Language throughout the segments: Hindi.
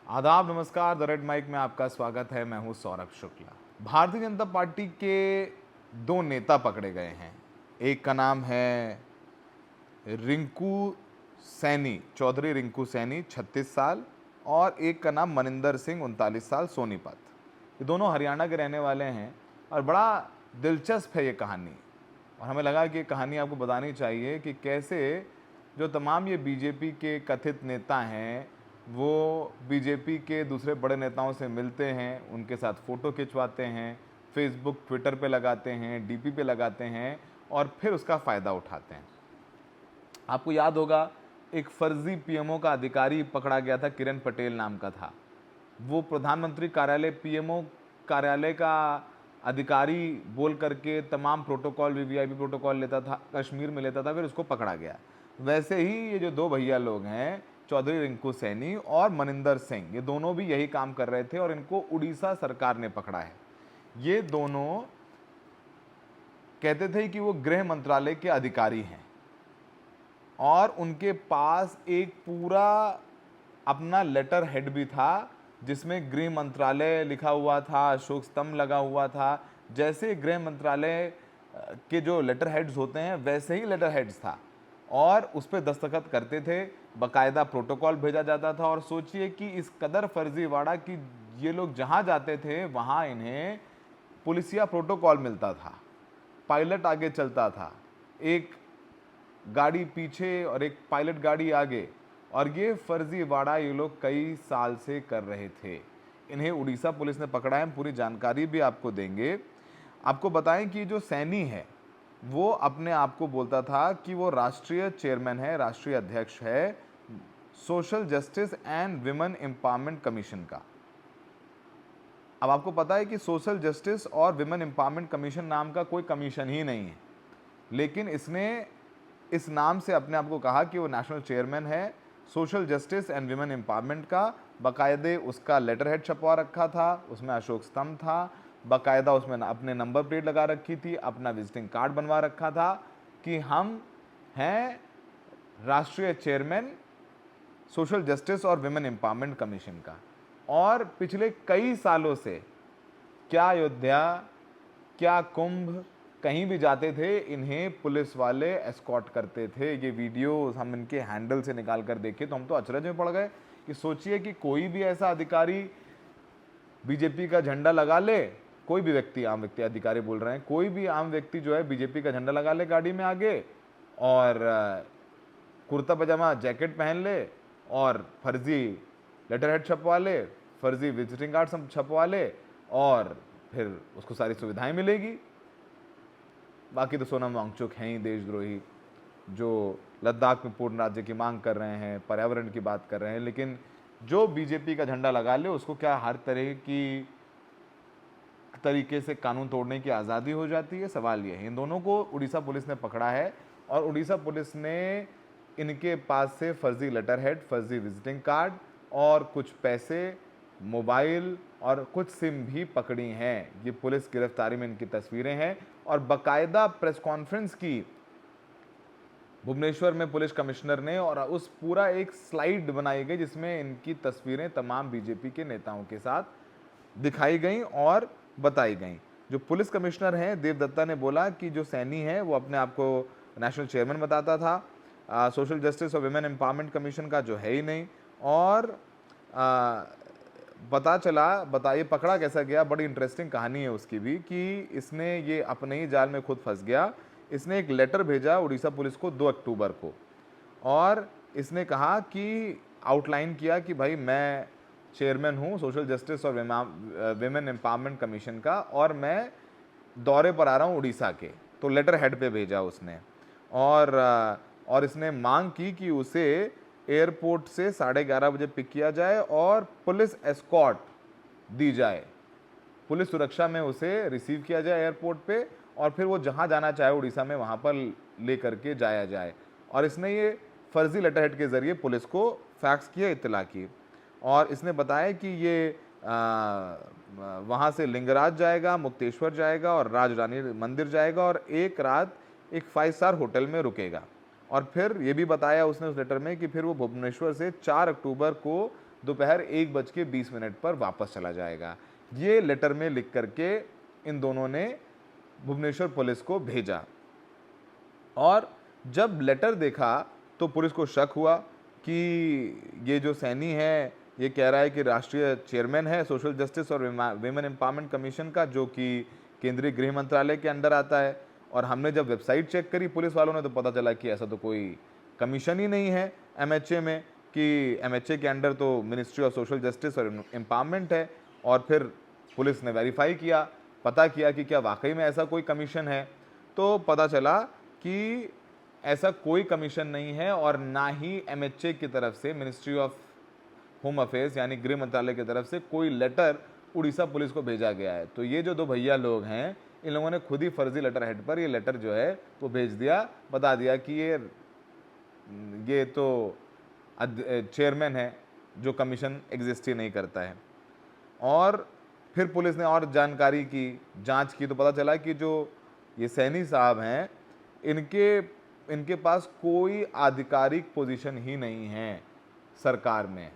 आदाब, नमस्कार। द रेड माइक में आपका स्वागत है। मैं हूं सौरभ शुक्ला। भारतीय जनता पार्टी के दो नेता पकड़े गए हैं। एक का नाम है रिंकू सैनी, चौधरी रिंकू सैनी 36 साल, और एक का नाम मनिंदर सिंह 39 साल, सोनीपत। ये दोनों हरियाणा के रहने वाले हैं और बड़ा दिलचस्प है ये कहानी। और हमें लगा कि ये कहानी आपको बतानी चाहिए कि कैसे जो तमाम ये बीजेपी के कथित नेता हैं वो बीजेपी के दूसरे बड़े नेताओं से मिलते हैं, उनके साथ फ़ोटो खिंचवाते हैं, फेसबुक ट्विटर पे लगाते हैं, डीपी पे लगाते हैं और फिर उसका फ़ायदा उठाते हैं। आपको याद होगा, एक फर्जी पीएमओ का अधिकारी पकड़ा गया था, किरण पटेल नाम का था। वो प्रधानमंत्री कार्यालय पीएमओ कार्यालय का अधिकारी बोल करके तमाम प्रोटोकॉल, वीवीआईपी प्रोटोकॉल लेता था, कश्मीर में लेता था, फिर उसको पकड़ा गया। वैसे ही ये जो दो भैया लोग हैं, चौधरी रिंकू सैनी और मनिंदर सिंह, ये दोनों भी यही काम कर रहे थे और इनको उड़ीसा सरकार ने पकड़ा है। ये दोनों कहते थे कि वो गृह मंत्रालय के अधिकारी हैं और उनके पास एक पूरा अपना लेटर हेड भी था जिसमें गृह मंत्रालय लिखा हुआ था, अशोक स्तंभ लगा हुआ था। जैसे गृह मंत्रालय के जो लेटर हेड्स होते हैं वैसे ही लेटर हेड्स था और उस पर दस्तखत करते थे, बाकायदा प्रोटोकॉल भेजा जाता था। और सोचिए कि इस कदर फर्जीवाड़ा कि ये लोग जहाँ जाते थे वहाँ इन्हें पुलिसिया प्रोटोकॉल मिलता था, पायलट आगे चलता था, एक गाड़ी पीछे और एक पायलट गाड़ी आगे, और ये फर्जीवाड़ा ये लोग कई साल से कर रहे थे। इन्हें उड़ीसा पुलिस ने पकड़ा है, पूरी जानकारी भी आपको देंगे। आपको बताएं कि जो सैनी है वो अपने आप को बोलता था कि वो राष्ट्रीय चेयरमैन है, राष्ट्रीय अध्यक्ष है social justice and women empowerment commission का। अब आपको पता है कि सोशल जस्टिस और विमेन एम्पावरमेंट कमीशन नाम का कोई कमीशन ही नहीं है, लेकिन इसने इस नाम से अपने आप को कहा कि वो नेशनल चेयरमैन है social justice and women empowerment का। बाकायदे उसका लेटर हेड छपवा रखा था, उसमें अशोक स्तंभ था, बाकायदा उसमें अपने नंबर प्लेट लगा रखी थी, अपना विजिटिंग कार्ड बनवा रखा था कि हम हैं राष्ट्रीय चेयरमैन सोशल जस्टिस और विमेन एम्पावरमेंट कमीशन का। और पिछले कई सालों से क्या अयोध्या, क्या कुंभ, कहीं भी जाते थे इन्हें पुलिस वाले एस्कॉर्ट करते थे। ये वीडियो हम इनके हैंडल से निकाल कर देखे तो हम तो अचरज में पड़ गए कि सोचिए कि कोई भी ऐसा अधिकारी बीजेपी का झंडा लगा ले, कोई भी व्यक्ति, आम व्यक्ति, अधिकारी बोल रहे हैं, कोई भी आम व्यक्ति जो है बीजेपी का झंडा लगा ले गाड़ी में आगे और कुर्ता पजामा जैकेट पहन ले और फर्जी लेटर हेड छपवा ले, फर्जी विजिटिंग कार्ड छपवा ले और फिर उसको सारी सुविधाएं मिलेगी। बाकी तो सोनम वांगचुक हैं ही देशद्रोही, जो लद्दाख में पूर्ण राज्य की मांग कर रहे हैं, पर्यावरण की बात कर रहे हैं, लेकिन जो बीजेपी का झंडा लगा ले उसको क्या हर तरह की तरीके से कानून तोड़ने की आज़ादी हो जाती है? सवाल ये है। इन दोनों को उड़ीसा पुलिस ने पकड़ा है और उड़ीसा पुलिस ने इनके पास से फर्जी लेटर हेड, फर्जी विजिटिंग कार्ड और कुछ पैसे, मोबाइल और कुछ सिम भी पकड़ी हैं। ये पुलिस गिरफ्तारी में इनकी तस्वीरें हैं और बाकायदा प्रेस कॉन्फ्रेंस की भुवनेश्वर में पुलिस कमिश्नर ने, और उस पूरा एक स्लाइड बनाई गई जिसमें इनकी तस्वीरें तमाम बीजेपी के नेताओं के साथ दिखाई गई और बताई गई। जो पुलिस कमिश्नर हैं देवदत्ता ने बोला कि जो सैनी है वो अपने आप को नेशनल चेयरमैन बताता था, सोशल जस्टिस और विमेन एम्पावरमेंट कमीशन का जो है ही नहीं। और बताइए पकड़ा कैसा गया? बड़ी इंटरेस्टिंग कहानी है उसकी भी कि इसने ये अपने ही जाल में खुद फंस गया। इसने एक लेटर भेजा उड़ीसा पुलिस को 2 अक्टूबर को और इसने कहा कि आउटलाइन किया कि भाई मैं चेयरमैन हूँ सोशल जस्टिस और विमेन एम्पावरमेंट कमीशन का और मैं दौरे पर आ रहा हूँ उड़ीसा के। तो लेटर हेड पे भेजा उसने और इसने मांग की कि उसे एयरपोर्ट से 11:30 बजे पिक किया जाए और पुलिस एस्कॉर्ट दी जाए, पुलिस सुरक्षा में उसे रिसीव किया जाए एयरपोर्ट पे और फिर वो जहाँ जाना चाहे उड़ीसा में वहाँ पर ले करके जाया जाए। और इसने ये फर्जी लेटर हेड के ज़रिए पुलिस को फैक्स किया, इत्तला की, और इसने बताया कि ये वहाँ से लिंगराज जाएगा, मुक्तेश्वर जाएगा और राजरानी मंदिर जाएगा और एक रात एक 5 स्टार होटल में रुकेगा। और फिर ये भी बताया उसने उस लेटर में कि फिर वो भुवनेश्वर से 4 अक्टूबर को दोपहर 1:20 पर वापस चला जाएगा। ये लेटर में लिख करके इन दोनों ने भुवनेश्वर पुलिस को भेजा। और जब लेटर देखा तो पुलिस को शक हुआ कि ये जो सैनी है ये कह रहा है कि राष्ट्रीय चेयरमैन है सोशल जस्टिस और विमेन एम्पावरमेंट कमीशन का, जो कि केंद्रीय गृह मंत्रालय के अंडर आता है। और हमने जब वेबसाइट चेक करी पुलिस वालों ने तो पता चला कि ऐसा तो कोई कमीशन ही नहीं है एमएचए में, कि एमएचए के अंडर तो मिनिस्ट्री ऑफ सोशल जस्टिस और एम्पावरमेंट है। और फिर पुलिस ने वेरीफाई किया, पता किया कि क्या वाकई में ऐसा कोई कमीशन है, तो पता चला कि ऐसा कोई कमीशन नहीं है और ना ही एमएचए की तरफ से, मिनिस्ट्री ऑफ होम अफेयर्स यानी गृह मंत्रालय की तरफ से कोई लेटर उड़ीसा पुलिस को भेजा गया है। तो ये जो दो भैया लोग हैं इन लोगों ने खुद ही फर्जी लेटर हेड पर ये लेटर जो है वो भेज दिया, बता दिया कि ये तो चेयरमैन है, जो कमीशन एग्जिस्ट ही नहीं करता है। और फिर पुलिस ने और जानकारी की, जांच की, तो पता चला कि जो ये सैनी साहब हैं इनके पास कोई आधिकारिक पोजीशन ही नहीं है सरकार में।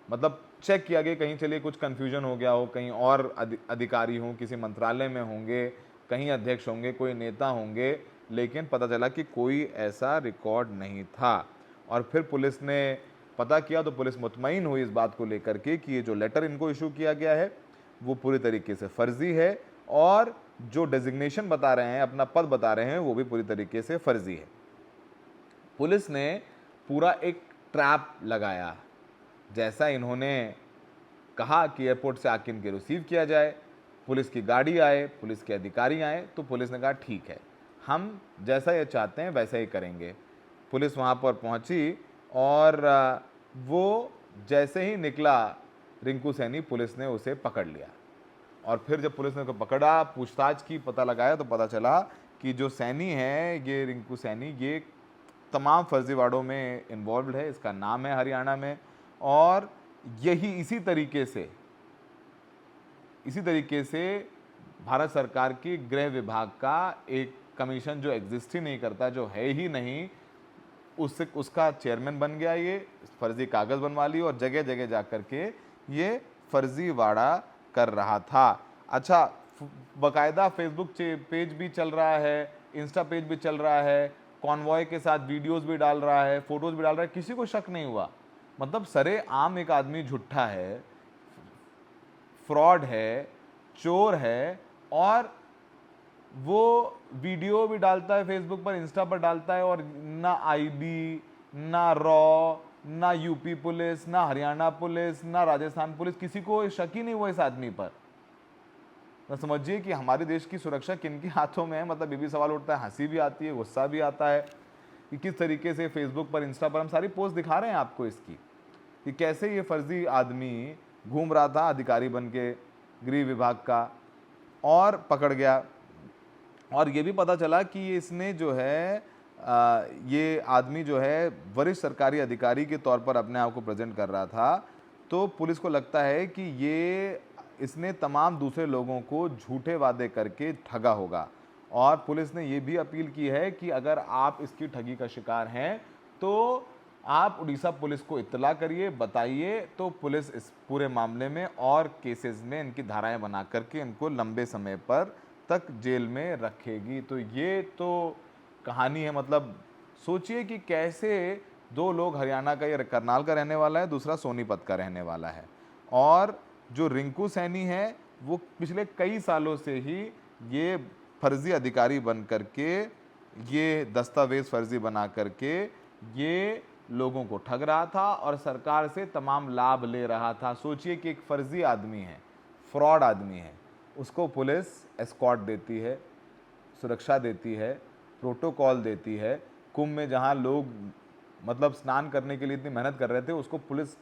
मतलब चेक किया गया, कहीं चलिए कुछ कन्फ्यूजन हो गया हो, कहीं और अधिकारी हों, किसी मंत्रालय में होंगे, कहीं अध्यक्ष होंगे, कोई नेता होंगे, लेकिन पता चला कि कोई ऐसा रिकॉर्ड नहीं था। और फिर पुलिस ने पता किया तो पुलिस मुतमईन हुई इस बात को लेकर के कि ये जो लेटर इनको इशू किया गया है वो पूरी तरीके से फर्जी है, और जो डेजिग्नेशन बता रहे हैं, अपना पद बता रहे हैं, वो भी पूरी तरीके से फर्जी है। पुलिस ने पूरा एक ट्रैप लगाया। जैसा इन्होंने कहा कि एयरपोर्ट से आके इनके रिसीव किया जाए, पुलिस की गाड़ी आए, पुलिस के अधिकारी आए, तो पुलिस ने कहा ठीक है, हम जैसा ये चाहते हैं वैसा ही करेंगे। पुलिस वहाँ पर पहुँची और वो जैसे ही निकला रिंकू सैनी, पुलिस ने उसे पकड़ लिया। और फिर जब पुलिस ने उसको पकड़ा, पूछताछ की, पता लगाया, तो पता चला कि जो सैनी है, ये रिंकू सैनी, ये तमाम फर्जीवाड़ों में इन्वॉल्व है, इसका नाम है हरियाणा में। और यही इसी तरीके से भारत सरकार की गृह विभाग का एक कमीशन जो एग्जिस्ट ही नहीं करता, जो है ही नहीं, उसका चेयरमैन बन गया, ये फर्जी कागज़ बनवा ली और जगह जगह जा कर के ये फर्जीवाड़ा कर रहा था। अच्छा, बाकायदा फेसबुक पेज भी चल रहा है, इंस्टा पेज भी चल रहा है, कॉन्वॉय के साथ वीडियोस भी डाल रहा है, फोटोज भी डाल रहा है, किसी को शक नहीं हुआ। मतलब सरेआम एक आदमी झूठा है, फ्रॉड है, चोर है, और वो वीडियो भी डालता है फेसबुक पर, इंस्टा पर डालता है, और ना आईबी, ना रॉ, ना यूपी पुलिस, ना हरियाणा पुलिस, ना राजस्थान पुलिस, किसी को शक ही नहीं हुआ इस आदमी पर। तो समझिए कि हमारे देश की सुरक्षा किन के हाथों में है। मतलब ये भी सवाल उठता है, हंसी भी आती है, गुस्सा भी आता है कि किस तरीके से फेसबुक पर, इंस्टा पर हम सारी पोस्ट दिखा रहे हैं आपको इसकी, कि कैसे ये फर्जी आदमी घूम रहा था अधिकारी बन के गृह विभाग का, और पकड़ गया। और ये भी पता चला कि इसने जो है ये आदमी जो है वरिष्ठ सरकारी अधिकारी के तौर पर अपने आप को प्रेजेंट कर रहा था। तो पुलिस को लगता है कि इसने तमाम दूसरे लोगों को झूठे वादे करके ठगा होगा। और पुलिस ने ये भी अपील की है कि अगर आप इसकी ठगी का शिकार हैं तो आप उड़ीसा पुलिस को इत्तला करिए, बताइए, तो पुलिस इस पूरे मामले में और केसेस में इनकी धाराएं बना करके इनको लंबे समय पर तक जेल में रखेगी। तो ये तो कहानी है। मतलब सोचिए कि कैसे दो लोग, हरियाणा का, ये करनाल का रहने वाला है, दूसरा सोनीपत का रहने वाला है, और जो रिंकू सैनी है वो पिछले कई सालों से ही ये फर्जी अधिकारी बन करके, ये दस्तावेज फर्जी बना करके ये लोगों को ठग रहा था और सरकार से तमाम लाभ ले रहा था। सोचिए कि एक फर्जी आदमी है, फ्रॉड आदमी है, उसको पुलिस एस्कॉर्ट देती है, सुरक्षा देती है, प्रोटोकॉल देती है। कुंभ में जहां लोग मतलब स्नान करने के लिए इतनी मेहनत कर रहे थे, उसको पुलिस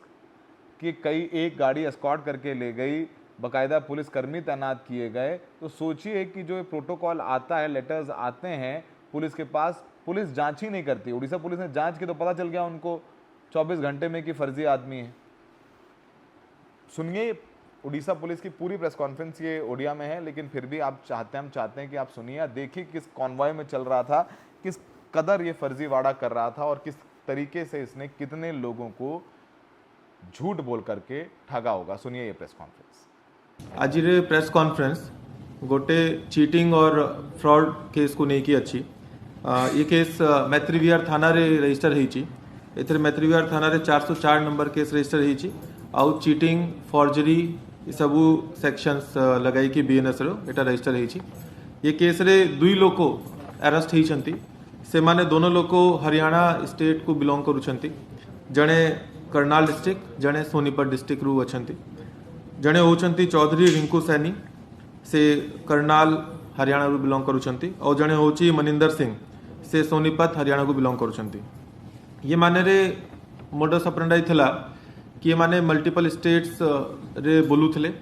की एक गाड़ी एस्कॉर्ट करके ले गई, बाकायदा पुलिस कर्मी तैनात किए गए। तो सोचिए कि जो प्रोटोकॉल आता है, लेटर्स आते हैं पुलिस के पास, पुलिस जांच ही नहीं करती। उड़ीसा पुलिस ने जांच की तो पता चल गया उनको 24 घंटे में कि फर्जी आदमी है। सुनिए उड़ीसा पुलिस की पूरी प्रेस कॉन्फ्रेंस, ये ओडिया में है, लेकिन फिर भी हम चाहते हैं कि आप सुनिए, देखिए किस कॉन्वॉय में चल रहा था, किस कदर ये फर्जीवाड़ा कर रहा था और किस तरीके से इसने कितने लोगों को झूठ बोल करके ठगा होगा। सुनिए ये प्रेस कॉन्फ्रेंस। आज प्रेस कॉन्फ्रेंस गोटे चीटिंग और फ्रॉड केस को नहीं की अच्छी ये केस मैत्री विहार थाना रे रजिस्टर होती। एथरे मैत्री विहार थाना रे 404 नंबर केस रजिस्टर होती। आउ चीटिंग फॉर्जरी सबू सेक्शंस लगाई कि बीएनएस रो एटा रजिस्टर होती। ये केस रे दुई लोक अरेस्ट होती। से माने दोनों लोक हरियाणा स्टेट को बिलोंग करुछंती। जड़े करनाल डिस्ट्रिक्ट जड़े सोनीपत डिस्ट्रिक्ट रू अछंती। जड़े होचंती चौधरी रिंकू सैनी से करनाल हरियाणा रू बिलोंग करुछंती और जड़े होची मनिंदर सिंह से सोनीपत हरियाणा को बिलोंग करुछंती। ये माने रे मोडस ऑपरेंडी थिला कि ये माने मल्टीपल स्टेट्स रे बोलुथिले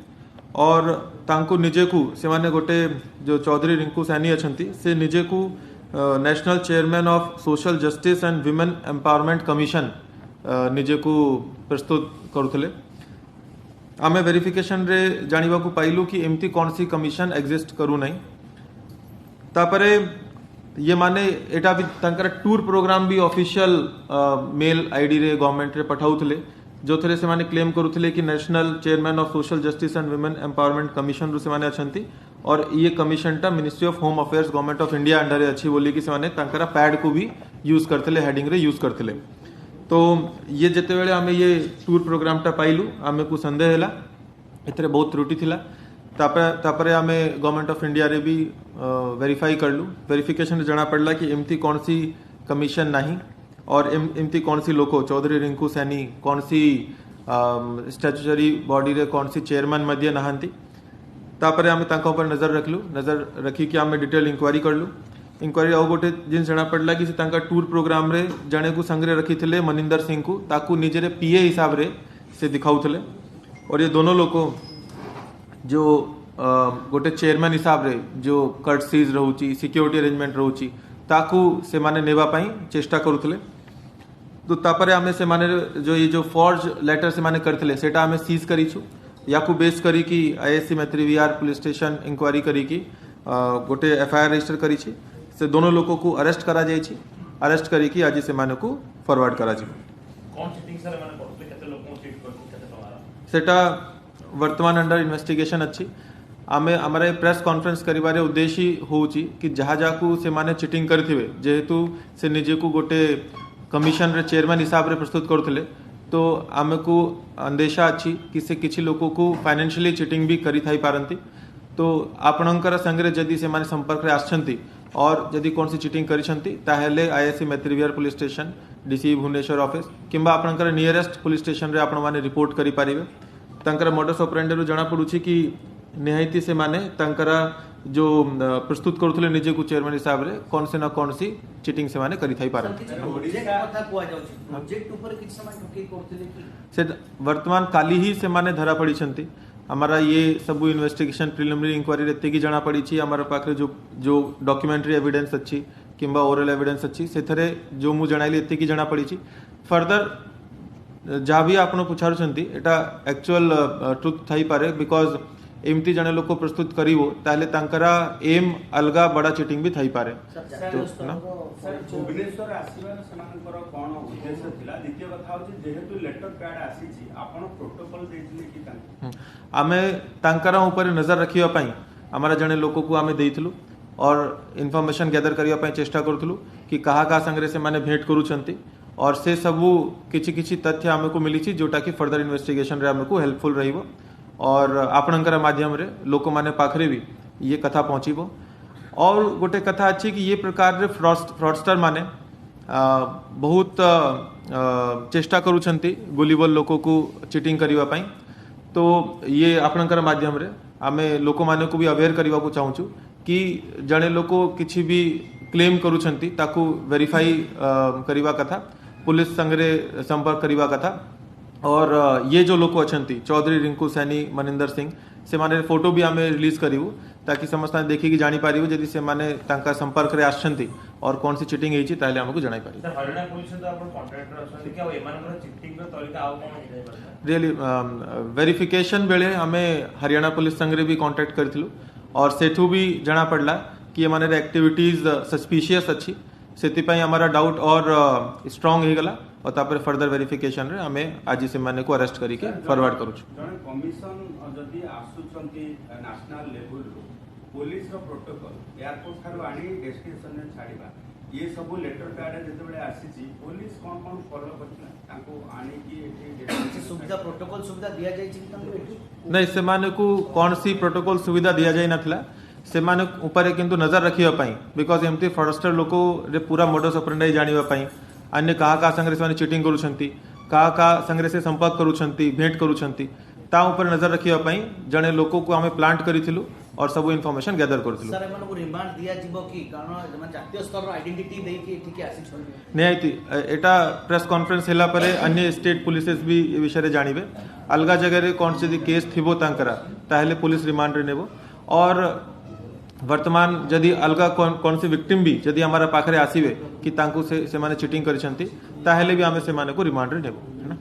और तांको निजे को से माने गोटे जो चौधरी रिंकू सैनी अछंती से निजे को national chairman of social justice and women empowerment commission निजे को प्रस्तुत करुथिले। आमे वेरिफिकेशन रे जानिबा को पाइलु कि एमती कौन सी कमिशन एग्जिस्ट करू नहीं। तापरे ये माने एटा भी तंकर टूर प्रोग्राम भी ऑफिशियल मेल आईडी रे गवर्नमेंट रे पठाउथिले जो थरे से माने क्लेम करुथिले कि national chairman of social justice and women empowerment commission रू से माने अछंती और ये कमिशन टा ministry of home affairs government of India under रे अच्छी बोली कि से माने तंकर पैड को भी यूज करथिले हेडिंग रे यूज करथिले। तो ये जिते बेले आमे ये टूर प्रोग्राम टा पाइलु आमे को संदेह हैला एथरे बहुत त्रुटि थिला। तापरे आमे गवर्नमेंट ऑफ इंडिया रे भी वेरीफाई करलु। वेरिफिकेशन जना पड़ला कि एमती कौन सी कमिशन नहीं और एमती कौन सी लोको चौधरी रिंकू सैनी कौन सी स्टैट्यूटरी बॉडी रे कौन सी चेयरमैन मध्य नहांती। तापरे आमे तांका ऊपर नजर रखलु। नजर रखी कि आमे डिटेल इंक्वायरी करलु। इंक्वायरी आउ गोटे जिन जना पड़ला कि तांका टूर प्रोग्राम रे जणे को संग्रह रखी थिले मनिंदर सिंह को ताकू निजे पीए हिसाब रे से दिखाउथिले और ये दोनों लोग जो गोटे चेयरमैन हिसाब रे जो कर्टसीज रहउची सिक्योरिटी अरेंजमेंट रहउची ताकू से माने नेबा पई चेष्टा करुथिले। तो तापरे आमे से माने जो ये जो फॉर्ज लेटर से माने करथिले सेटा आमे सीज करिछु याकू बेस करी कि ISC Maitri Vihar police station inquiry करी कि गोटे एफआईआर रजिस्टर करी छी। से दोनों लोगों को अरेस्ट करा जाय छी। अरेस्ट करी कि आज से माने को फॉरवर्ड करा जी। कौन चीटिंग सर माने करथले केते लोक को चीट करथले केते तमारा सेटा वर्तमान अंडर इन्वेस्टिगेशन अच्छी। आमे हमारे प्रेस कॉन्फ्रेंस करिबारे उद्देश्य होउची कि जहाँ जाकू से माने चीटिंग करथिबे जेहेतु से निजे को गोटे कमिशन रे चेयरमैन हिसाब रे प्रस्तुत करथिले तो आमे को अंदेशा अच्छी कि से किछि लोगों को फाइनेंशियली चीटिंग भी करी थाई पारंती। तो आपणकर संगे जदि से माने संपर्क रे आछंती और जदि कौन सी चीटिंग करिसंती ताहेले ISC Maitri Vihar police station DC Bhubaneswar office किंबा आपणकर नियरेस्ट पुलिस स्टेशन रे आपण माने रिपोर्ट करि पारिबे। तंकर मोडस ऑपरेंडी रो जणा पडुछि कि निहायती से माने तंकरा जो प्रस्तुत करुथले निजे को चेयरमैन हिसाब रे कौन से ना कौन सी चीटिंग से माने करि थाई पारे। से वर्तमान काली ही से माने धरा पड़ी छंती। हमारा ये सब इन्वेस्टिगेशन प्रिलिमिनरी इंक्वायरी एते की जणा पड़ी छी। हमारा पाखरे जो डॉक्यूमेंटरी एविडेंस अच्छी किंबा ओरल एविडेंस अच्छी से थरे जो मु जणाइली एते की जणा पड़ी छी। फर्दर जहाँ भी आपण पुछारुछंती एटा एक्चुअल ट्रुथ थाई पारे बिकॉज एमती जने लोक प्रस्तुत करिवो ताले तांकरा एम अलगा बड़ा चीटिंग भी थाई पारे। तो ना सर भुवनेश्वर आसीबार सମାନଙ୍କର कोन उद्देश्य थिला। द्वितीय कथा होची जेहेतु लेटर पैड आसी छी आपण प्रोटोकॉल देथिले कि तांका आमे तांकरा ऊपर नजर रखिया पई हमारा जने लोक को आमे देइथलु और इन्फॉर्मेशन गैदर करिया पई चेष्टा करथलु कि कहा का संगे से माने भेंट करूछंती और से सबु किछि किछि तथ्य आमे को मिली छी जोटा कि फर्दर इन्वेस्टिगेशन रे आमे को हेल्पफुल रहिबो और आपणकर माध्यम रे लोक माने पाखरे भी ये कथा पहुंचीबो। और गोटे कथा अच्छी कि ये प्रकार रे फ्रॉडस्टर माने बहुत चेष्टा करूछंती गुलिबल लोक को चीटिंग करिवा पई। तो ये आपणकर माध्यम रे आमे लोक माने को भी अवेयर करिवा को चाहूछु कि जणे लोक किछि भी क्लेम करूछंती ताकू वेरीफाई करिवा कथा पुलिस संगे संपर्क करिवा कथा। और ये जो लोक अछंती चौधरी रिंकू सैनी मनिंदर सिंह से माने फोटो भी आमे रिलीज करिवु ताकि समस्त देखि कि जानि पारिवु जदि से माने तांका संपर्क रे आछंती और कौन सी चीटिंग हेछि ताले हमकु जणाई पारि। सर हरियाणा पुलिस तो आपण कॉन्ट्रैक्टर अछंती कि एमानकर चीटिंग रो तरीका आउ कोन हेइ पारे। रियली वेरिफिकेशन बेले हमें हरियाणा पुलिस संगे भी कांटेक्ट करथिलु और सेठू भी जणा पड़ला कि ये माने एक्टिविटीज सस्पिशियस अच्छी से हमारा डाउट और स्ट्रांग हो गला और तापर फर्दर वेरिफिकेशन रे आमे आज से माने को अरेस्ट करी के फॉरवर्ड करू जने कमिशन जदि आसुचंती नेशनल लेवल पुलिस रो प्रोटोकॉल एयरपोर्ट थारो आनी डेस्टिनेशन रे छाड़ीबा ये सब लेटर पैड जेते बेले आसीची पुलिस कोन कोन फॉलो करथिला ताको आनी की एठी सुविधा प्रोटोकॉल सुविधा दिया जाय छि ताको एठी नहीं से माने को कौन सी प्रोटोकॉल सुविधा दिया जाय नथिला से माने ऊपर किंतु नजर रखिया पाई बिकॉज एमती फ्रॉडस्टर लोको रे पूरा मोडस ऑपरेंडी जानिबा पाई अन्य कहा संगे से चीटिंग करूछंती कहा संगे से संपर्क करूछंती भेंट करूछंती ता ऊपर नजर रखिया पाई जने लोको को हमें प्लांट करिथिलु और सब इनफॉरमेशन गैदर करथिलु सर एमन को रिमांड दिया जिवो की कारण जमा जातीय स्तर रो आइडेंटिटी देई के एठी के आसी छ निहायती एटा प्रेस कॉन्फ्रेंस हैला परे अन्य स्टेट पुलिसेस भी ए विषय रे जानिबे अलगा जगह रे कोन से केस थिबो तांकरा ताहेले पुलिस रिमांड रे नेबो और वर्तमान जदि अलगा कौन सी विक्टिम भी जदि हमारा पाखरे आसीबे कि तांको से माने चीटिंग करिसंती ताहेले भी आमे से माने को रिमांड रे नेबो है ना।